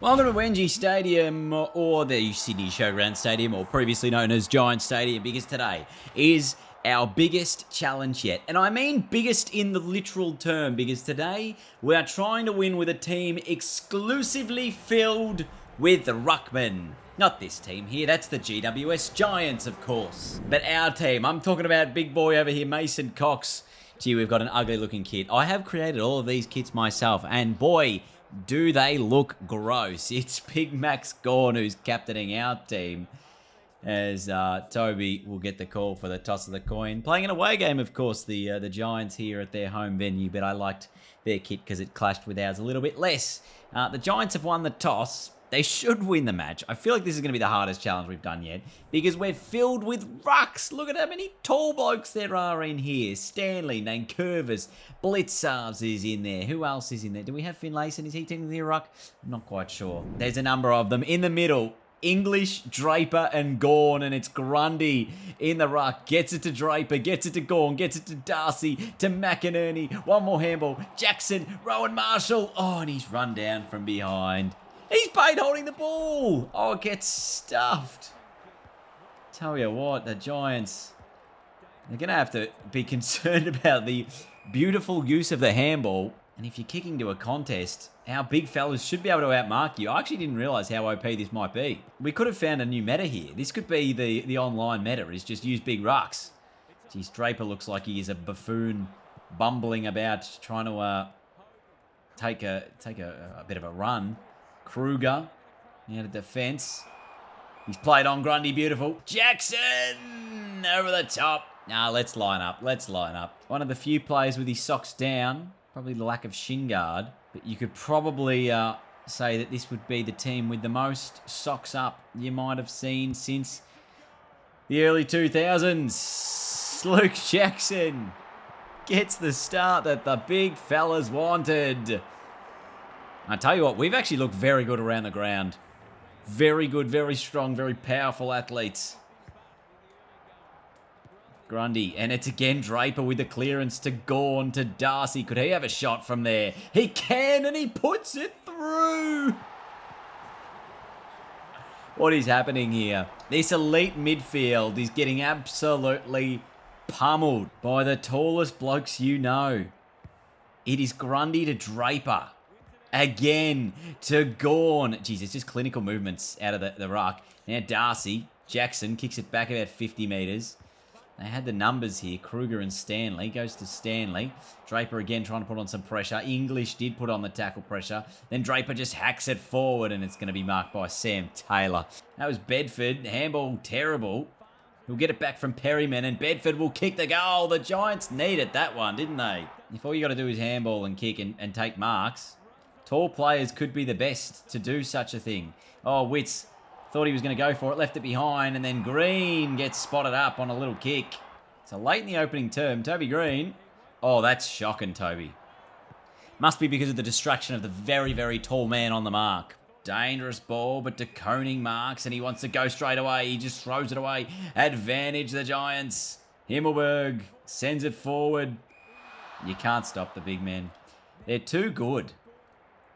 Welcome to Wengie Stadium, or the Sydney Showground Stadium, or previously known as Giant Stadium, because today is our biggest challenge yet. And I mean biggest in the literal term, because today we are trying to win with a team exclusively filled with Ruckmen. Not this team here, that's the GWS Giants, of course. But our team, I'm talking about big boy over here, Mason Cox. Gee, we've got an ugly looking kit. I have created all of these kits myself, and boy, do they look gross. It's Big Max Gorn who's captaining our team, as Toby will get the call for the toss of the coin. Playing an away game, of course, the Giants here at their home venue, but I liked their kit because it clashed with ours a little bit less. The Giants have won the toss. They should win the match. I feel like this is going to be the hardest challenge we've done yet, because we're filled with rucks. Look at how many tall blokes there are in here. Stanley, Nankervis, Blitzarves is in there. Who else is in there? Do we have Finlayson? Is he technically a ruck? I'm not quite sure. There's a number of them. In the middle, English, Draper, and Gorn, and it's Grundy in the ruck. Gets it to Draper, gets it to Gorn, gets it to Darcy, to McInerney. One more handball. Jackson, Rowan Marshall. Oh, and he's run down from behind. He's paid holding the ball. Oh, it gets stuffed. Tell you what, the Giants, they're going to have to be concerned about the beautiful use of the handball. And if you're kicking to a contest, our big fellas should be able to outmark you. I actually didn't realise how OP this might be. We could have found a new meta here. This could be the online meta, is just use big rucks. Geez, Draper looks like he is a buffoon bumbling about trying to take a bit of a run. Kruger, out of defence. He's played on Grundy, beautiful. Jackson, over the top. Nah, let's line up, let's line up. One of the few players with his socks down, probably the lack of shin guard, but you could probably say that this would be the team with the most socks up you might have seen since the early 2000s. Luke Jackson gets the start that the big fellas wanted. I tell you what, we've actually looked very good around the ground. Very good, very strong, very powerful athletes. Grundy, and it's again Draper with the clearance to Gorn, to Darcy. Could he have a shot from there? He can, and he puts it through. What is happening here? This elite midfield is getting absolutely pummeled by the tallest blokes you know. It is Grundy to Draper. Again, to Gorn. Jeez, it's just clinical movements out of the ruck. Now Darcy, Jackson kicks it back about 50 metres. They had the numbers here. Kruger and Stanley. Goes to Stanley. Draper again trying to put on some pressure. English did put on the tackle pressure. Then Draper just hacks it forward, and it's going to be marked by Sam Taylor. That was Bedford. Handball terrible. He'll get it back from Perryman, and Bedford will kick the goal. The Giants needed that one, didn't they? If all you got to do is handball and kick and take marks, tall players could be the best to do such a thing. Oh, Witts thought he was going to go for it, left it behind, and then Green gets spotted up on a little kick. So late in the opening term, Toby Green. Oh, that's shocking, Toby. Must be because of the distraction of the very, very tall man on the mark. Dangerous ball, but De Koning marks, and he wants to go straight away. He just throws it away. Advantage the Giants. Himmelberg sends it forward. You can't stop the big men. They're too good.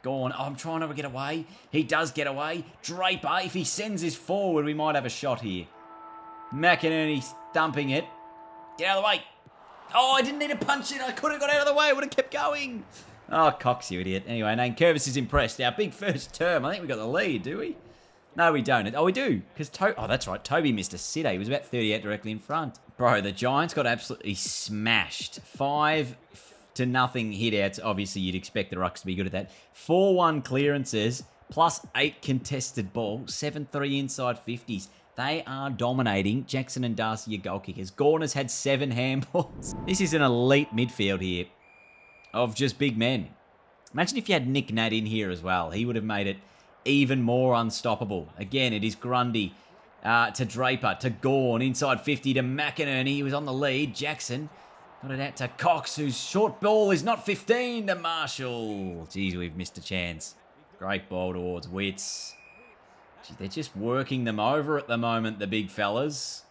Gorn, oh, I'm trying to get away. He does get away. Draper, if he sends this forward, we might have a shot here. McInerney thumping it. Get out of the way. Oh, I didn't need to punch it. I could have got out of the way. I would have kept going. Oh, Cox, you idiot. Anyway, Nankervis is impressed. Our big first term. I think we got the lead, do we? No, we don't. Oh, we do. Because oh, that's right. Toby missed a sitter. He was about 38 directly in front. Bro, the Giants got absolutely smashed. 5-0 hit-outs. Obviously, you'd expect the Rucks to be good at that. 4-1 clearances, plus 8 contested ball, 7-3 inside 50s. They are dominating. Jackson and Darcy, your goal kickers. Gorn has had 7 handballs. This is an elite midfield here of just big men. Imagine if you had Nick Nat in here as well. He would have made it even more unstoppable. Again, it is Grundy to Draper, to Gorn, inside 50 to McInerney. He was on the lead. Jackson got it out to Cox, whose short ball is not 15, to Marshall. Jeez, we've missed a chance. Great ball towards Witts. Jeez, they're just working them over at the moment, the big fellas.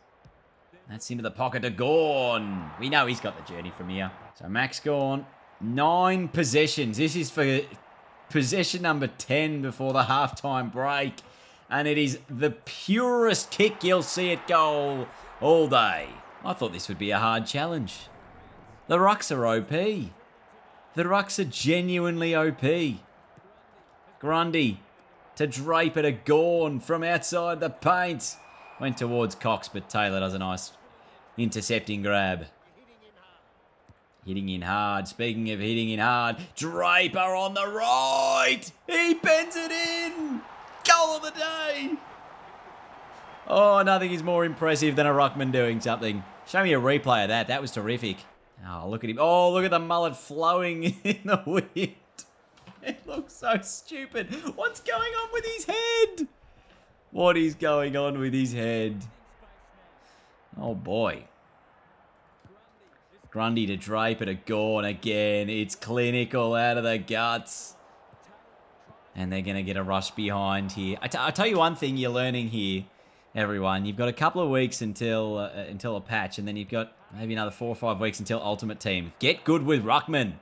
That's into the pocket to Gorn. We know he's got the journey from here. So Max Gorn, 9 possessions. This is for Possession number 10 before the halftime break. And it is the purest kick you'll see at goal all day. I thought this would be a hard challenge. The Rucks are OP. The Rucks are genuinely OP. Grundy to Draper to Gawn from outside the paint. Went towards Cox, but Taylor does a nice intercepting grab. Hitting in hard. Speaking of hitting in hard, Draper on the right. He bends it in. Goal of the day. Oh, nothing is more impressive than a Ruckman doing something. Show me a replay of that. That was terrific. Oh, look at him. Oh, look at the mullet flowing in the wind. It looks so stupid. What's going on with his head? What is going on with his head? Oh, boy. Grundy to Draper to Gawn again. It's clinical out of the guts. And they're going to get a rush behind here. I'll tell you one thing you're learning here, everyone. You've got a couple of weeks until a patch, and then you've got maybe another 4 or 5 weeks until Ultimate Team. Get good with Ruckman.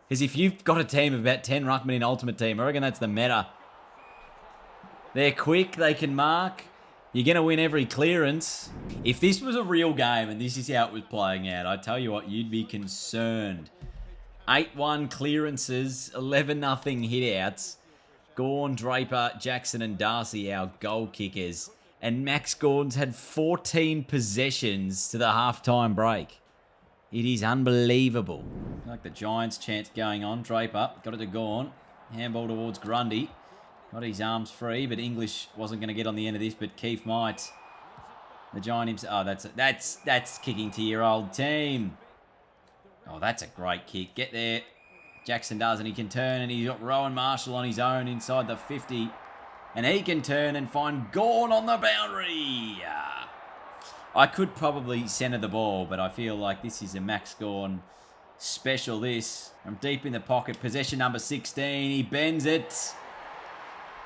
Because if you've got a team of about 10 Ruckman in Ultimate Team, I reckon that's the meta. They're quick. They can mark. You're going to win every clearance. If this was a real game and this is how it was playing out, I tell you what, you'd be concerned. 8-1 clearances, 11-0 hitouts. Gawn, Draper, Jackson and Darcy, our goal kickers. And Max Gawn's had 14 possessions to the halftime break. It is unbelievable. Like the Giants chance going on. Draper, got it to Gawn. Handball towards Grundy. Got his arms free, but English wasn't going to get on the end of this, but Keith might. The Giant himself. Oh, that's kicking to your old team. Oh, that's a great kick. Get there. Jackson does, and he can turn, and he's got Rowan Marshall on his own inside the 50. And he can turn and find Gawn on the boundary. I could probably centre the ball, but I feel like this is a Max Gawn special, this. From deep in the pocket. Possession number 16. He bends it.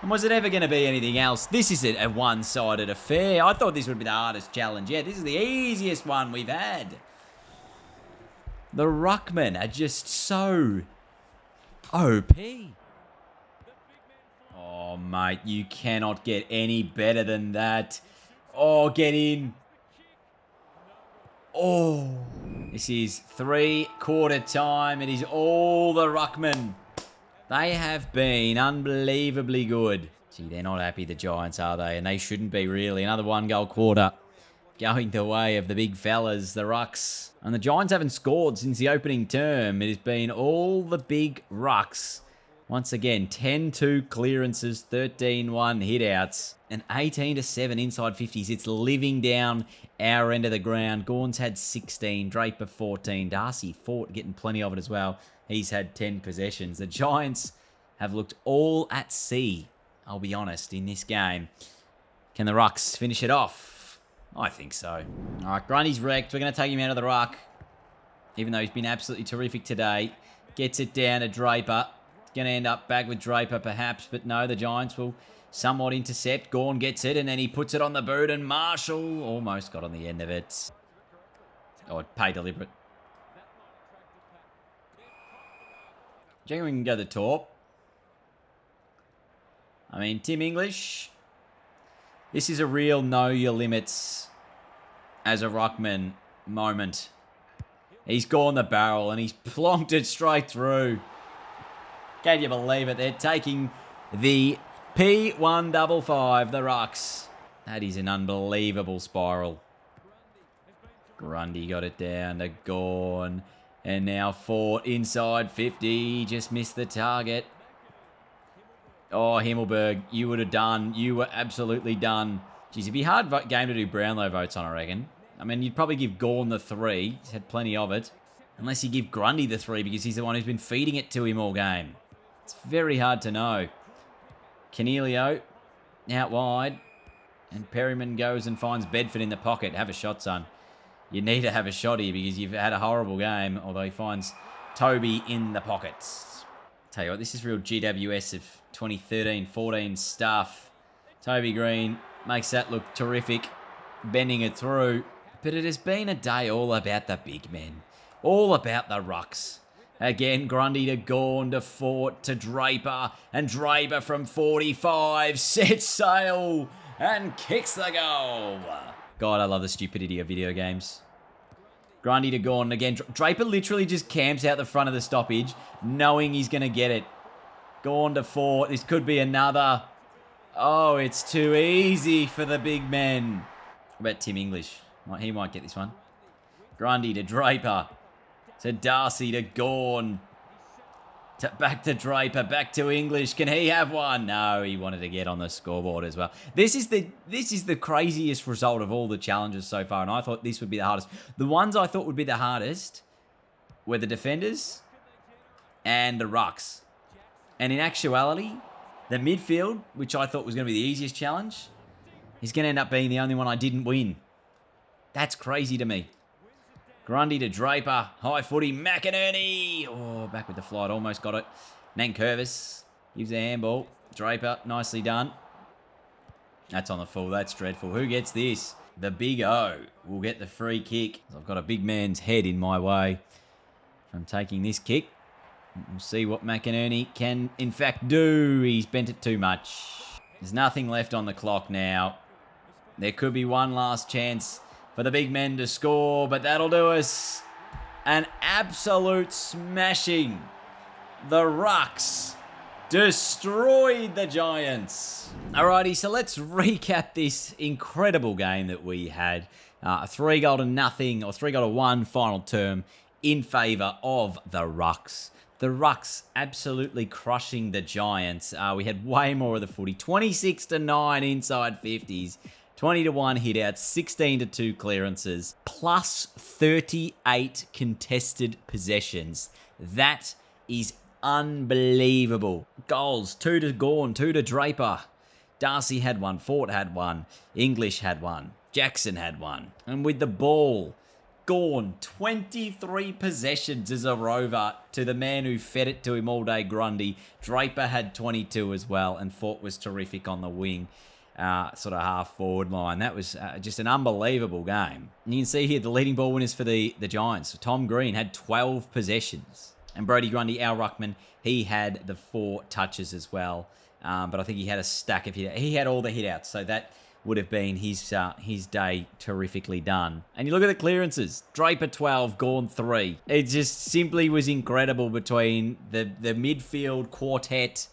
And was it ever going to be anything else? This is a one-sided affair. I thought this would be the hardest challenge yet. This is the easiest one we've had. The Ruckmen are just so OP. Oh, mate, you cannot get any better than that. Oh, get in. Oh, this is 3/4 time. It is all the Ruckmen. They have been unbelievably good. Gee, they're not happy, the Giants, are they? And they shouldn't be, really. Another 1-goal quarter going the way of the big fellas, the Rucks. And the Giants haven't scored since the opening term. It has been all the big Rucks. Once again, 10-2 clearances, 13-1 hitouts, and 18-7 inside 50s. It's living down our end of the ground. Gawn's had 16, Draper 14, Darcy fought, getting plenty of it as well. He's had 10 possessions. The Giants have looked all at sea, I'll be honest, in this game. Can the Rucks finish it off? I think so. All right, Grundy's wrecked. We're going to take him out of the ruck, even though he's been absolutely terrific today. Gets it down to Draper. Going to end up back with Draper perhaps, but no, the Giants will somewhat intercept. Gawn gets it, and then he puts it on the boot, and Marshall almost got on the end of it. Oh, pay deliberate. Do you think we can go the top? I mean, Tim English, this is a real know your limits as a Ruckman moment. He's gone the barrel, and he's plonked it straight through. Can you believe it? They're taking the P155, the Rucks. That is an unbelievable spiral. Grundy got it down to Gawn. And now fought inside 50. Just missed the target. Oh, Himmelberg, you would have done. You were absolutely done. Jeez, it'd be a hard game to do Brownlow votes on, I reckon. I mean, you'd probably give Gawn the 3. He's had plenty of it. Unless you give Grundy the 3 because he's the one who's been feeding it to him all game. It's very hard to know. Canelio out wide. And Perryman goes and finds Bedford in the pocket. Have a shot, son. You need to have a shot here because you've had a horrible game. Although he finds Toby in the pockets. Tell you what, this is real GWS of 2013-14 stuff. Toby Green makes that look terrific. Bending it through. But it has been a day all about the big men. All about the Rucks. Again, Grundy to Gawn to Fort to Draper. And Draper from 45 sets sail and kicks the goal. God, I love the stupidity of video games. Grundy to Gawn again. Draper literally just camps out the front of the stoppage, knowing he's going to get it. Gawn to Fort. This could be another. Oh, it's too easy for the big men. What about Tim English? He might get this one. Grundy to Draper. To Darcy to Gawn. Back to Draper. Back to English. Can he have one? No, he wanted to get on the scoreboard as well. This is the craziest result of all the challenges so far, and I thought this would be the hardest. The ones I thought would be the hardest were the defenders and the rucks. And in actuality, the midfield, which I thought was going to be the easiest challenge, is going to end up being the only one I didn't win. That's crazy to me. Grundy to Draper. High footy. McInerney. Oh, back with the flight. Almost got it. Nankervis gives a handball. Draper. Nicely done. That's on the full. That's dreadful. Who gets this? The Big O will get the free kick. I've got a big man's head in my way from taking this kick. We'll see what McInerney can, in fact, do. He's bent it too much. There's nothing left on the clock now. There could be one last chance for the big men to score, but that'll do us. An absolute smashing. The Rucks destroyed the Giants. Alrighty, so let's recap this incredible game that we had. A 3-0-0 or 3-1 final term in favour of the Rucks. The Rucks absolutely crushing the Giants. We had way more of the footy. 26-9 inside 50s. 20-1 hit-outs, 16-2 clearances, plus 38 contested possessions. That is unbelievable. Goals, 2 to Gawn, 2 to Draper. Darcy had one, Fort had one, English had one, Jackson had one. And with the ball, Gawn, 23 possessions as a rover to the man who fed it to him all day, Grundy. Draper had 22 as well, and Fort was terrific on the wing. Sort of half-forward line. That was just an unbelievable game. And you can see here the leading ball winners for the Giants. Tom Green had 12 possessions. And Brodie Grundy, our Ruckman, he had the 4 touches as well. But I think he had a stack of hit-outs. He had all the hit-outs, so that would have been his day terrifically done. And you look at the clearances. Draper 12, Gawn 3. It just simply was incredible between the midfield quartet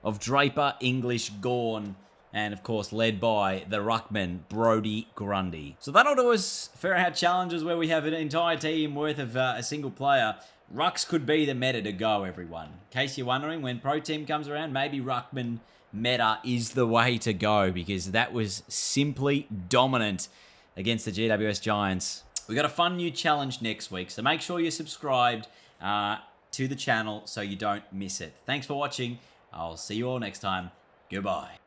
of Draper, English, Gawn, and, of course, led by the Ruckman, Brodie Grundy. So that'll do us for our challenges where we have an entire team worth of a single player. Rucks could be the meta to go, everyone. In case you're wondering, when Pro Team comes around, maybe Ruckman meta is the way to go because that was simply dominant against the GWS Giants. We've got a fun new challenge next week, so make sure you're subscribed to the channel so you don't miss it. Thanks for watching. I'll see you all next time. Goodbye.